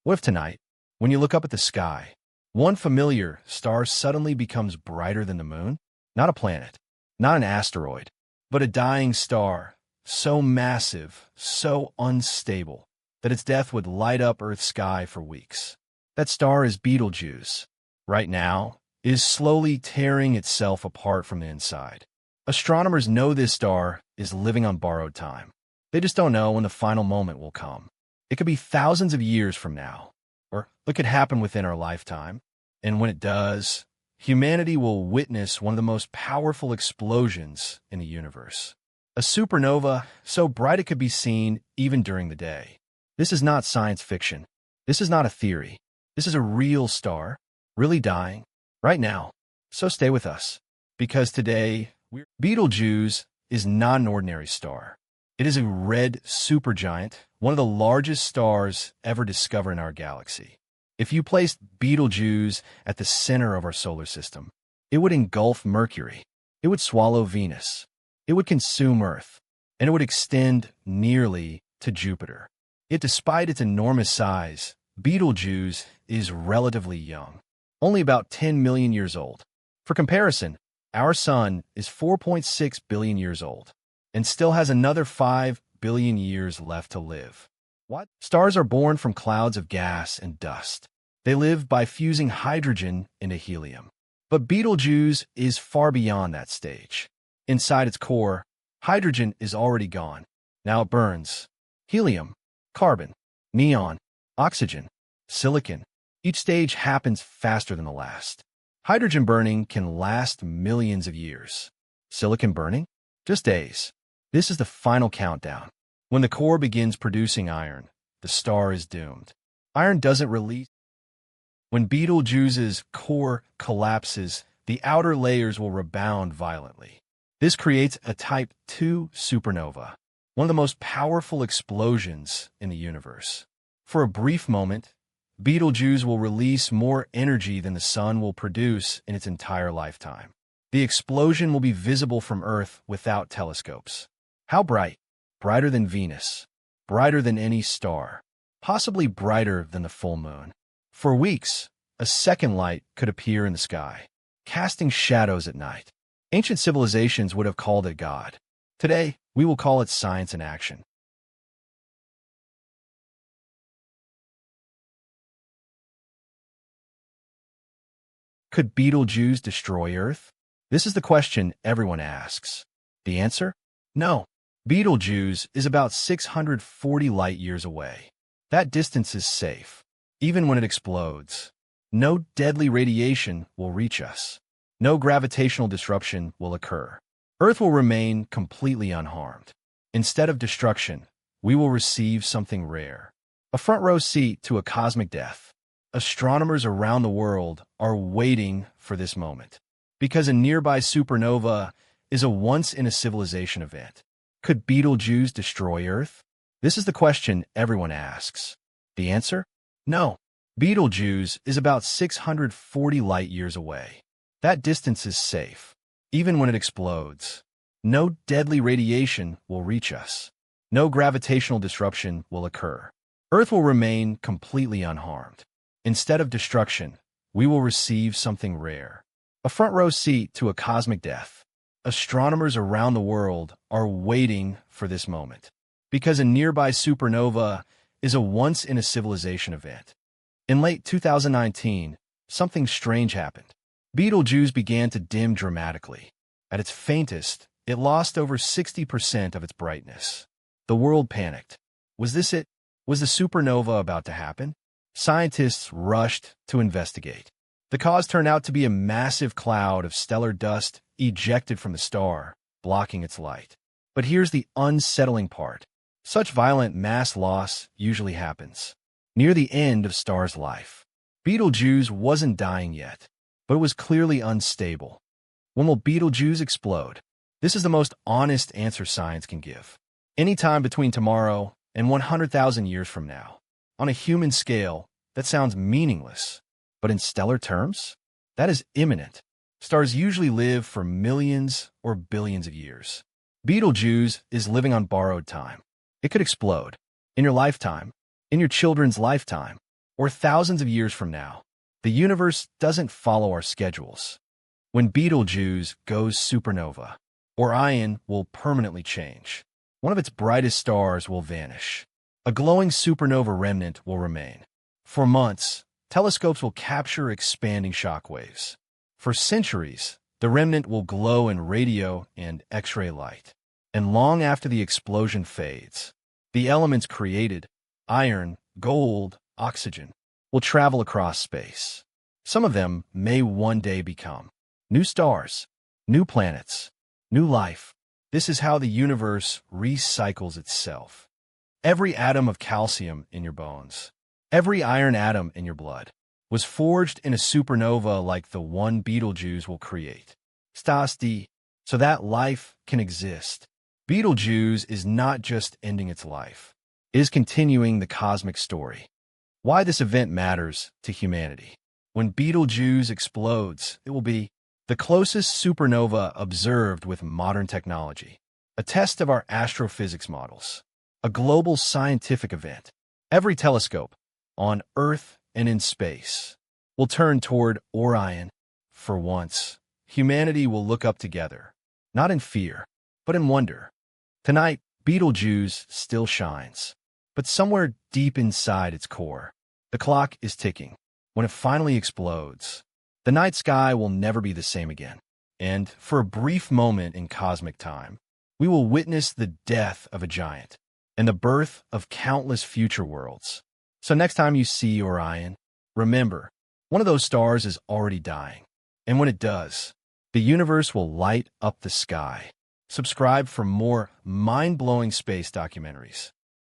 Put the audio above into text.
What if tonight, when you look up at the sky, one familiar star suddenly becomes brighter than the moon? Not a planet, not an asteroid, but a dying star, so massive, so unstable, that its death would light up Earth's sky for weeks. That star is Betelgeuse. Right now, it is slowly tearing itself apart from the inside. Astronomers know this star is living on borrowed time. They just don't know when the final moment will come. It could be thousands of years from now, or it could happen within our lifetime. And when it does, humanity will witness one of the most powerful explosions in the universe. A supernova so bright it could be seen even during the day. This is not science fiction. This is not a theory. This is a real star, really dying, right now. So stay with us, because today, Betelgeuse is not an ordinary star. It is a red supergiant, one of the largest stars ever discovered in our galaxy. If you placed Betelgeuse at the center of our solar system, it would engulf Mercury. It would swallow Venus. It would consume Earth, and it would extend nearly to Jupiter. Yet despite its enormous size, Betelgeuse is relatively young, only about 10 million years old. For comparison, our Sun is 4.6 billion years old, and still has another 5 billion years left to live. What? Stars are born from clouds of gas and dust. They live by fusing hydrogen into helium. But Betelgeuse is far beyond that stage. Inside its core, hydrogen is already gone. Now it burns helium, carbon, neon, oxygen, silicon. Each stage happens faster than the last. Hydrogen burning can last millions of years. Silicon burning? Just days. This is the final countdown. When the core begins producing iron, the star is doomed. Iron doesn't release. When Betelgeuse's core collapses, the outer layers will rebound violently. This creates a Type II supernova, one of the most powerful explosions in the universe. For a brief moment, Betelgeuse will release more energy than the Sun will produce in its entire lifetime. The explosion will be visible from Earth without telescopes. How bright? Brighter than Venus. Brighter than any star. Possibly brighter than the full moon. For weeks, a second light could appear in the sky, casting shadows at night. Ancient civilizations would have called it God. Today, we will call it science in action. Could Betelgeuse destroy Earth? This is the question everyone asks. The answer? No. Betelgeuse is about 640 light-years away. That distance is safe. Even when it explodes, no deadly radiation will reach us. No gravitational disruption will occur. Earth will remain completely unharmed. Instead of destruction, we will receive something rare. A front-row seat to a cosmic death. Astronomers around the world are waiting for this moment, because a nearby supernova is a once-in-a-civilization event. Could Betelgeuse destroy Earth? This is the question everyone asks. The answer? No. Betelgeuse is about 640 light-years away. That distance is safe. Even when it explodes, no deadly radiation will reach us. No gravitational disruption will occur. Earth will remain completely unharmed. Instead of destruction, we will receive something rare. A front-row seat to a cosmic death. Astronomers around the world are waiting for this moment, because a nearby supernova is a once-in-a-civilization event. In late 2019, something strange happened. Betelgeuse began to dim dramatically. At its faintest, it lost over 60% of its brightness. The world panicked. Was this it? Was the supernova about to happen? Scientists rushed to investigate. The cause turned out to be a massive cloud of stellar dust ejected from the star, blocking its light. But here's the unsettling part. Such violent mass loss usually happens near the end of a star's life. Betelgeuse wasn't dying yet, but it was clearly unstable. When will Betelgeuse explode? This is the most honest answer science can give. Anytime between tomorrow and 100,000 years from now. On a human scale, that sounds meaningless. But in stellar terms, that is imminent. Stars usually live for millions or billions of years. Betelgeuse is living on borrowed time. It could explode in your lifetime, in your children's lifetime, or thousands of years from now. The universe doesn't follow our schedules. When Betelgeuse goes supernova, Orion will permanently change. One of its brightest stars will vanish. A glowing supernova remnant will remain. For months, telescopes will capture expanding shockwaves. For centuries, the remnant will glow in radio and X-ray light. And long after the explosion fades, the elements created, iron, gold, oxygen, will travel across space. Some of them may one day become new stars, new planets, new life. This is how the universe recycles itself. Every atom of calcium in your bones, every iron atom in your blood, was forged in a supernova like the one Betelgeuse will create. Stasti, so that life can exist. Betelgeuse is not just ending its life. It is continuing the cosmic story. Why this event matters to humanity. When Betelgeuse explodes, it will be the closest supernova observed with modern technology, a test of our astrophysics models, a global scientific event. Every telescope, on Earth and in space, will turn toward Orion. For once, humanity will look up together, not in fear, but in wonder. Tonight, Betelgeuse still shines, but somewhere deep inside its core, the clock is ticking. When it finally explodes, the night sky will never be the same again. And for a brief moment in cosmic time, we will witness the death of a giant and the birth of countless future worlds. So next time you see Orion, remember, one of those stars is already dying. And when it does, the universe will light up the sky. Subscribe for more mind-blowing space documentaries.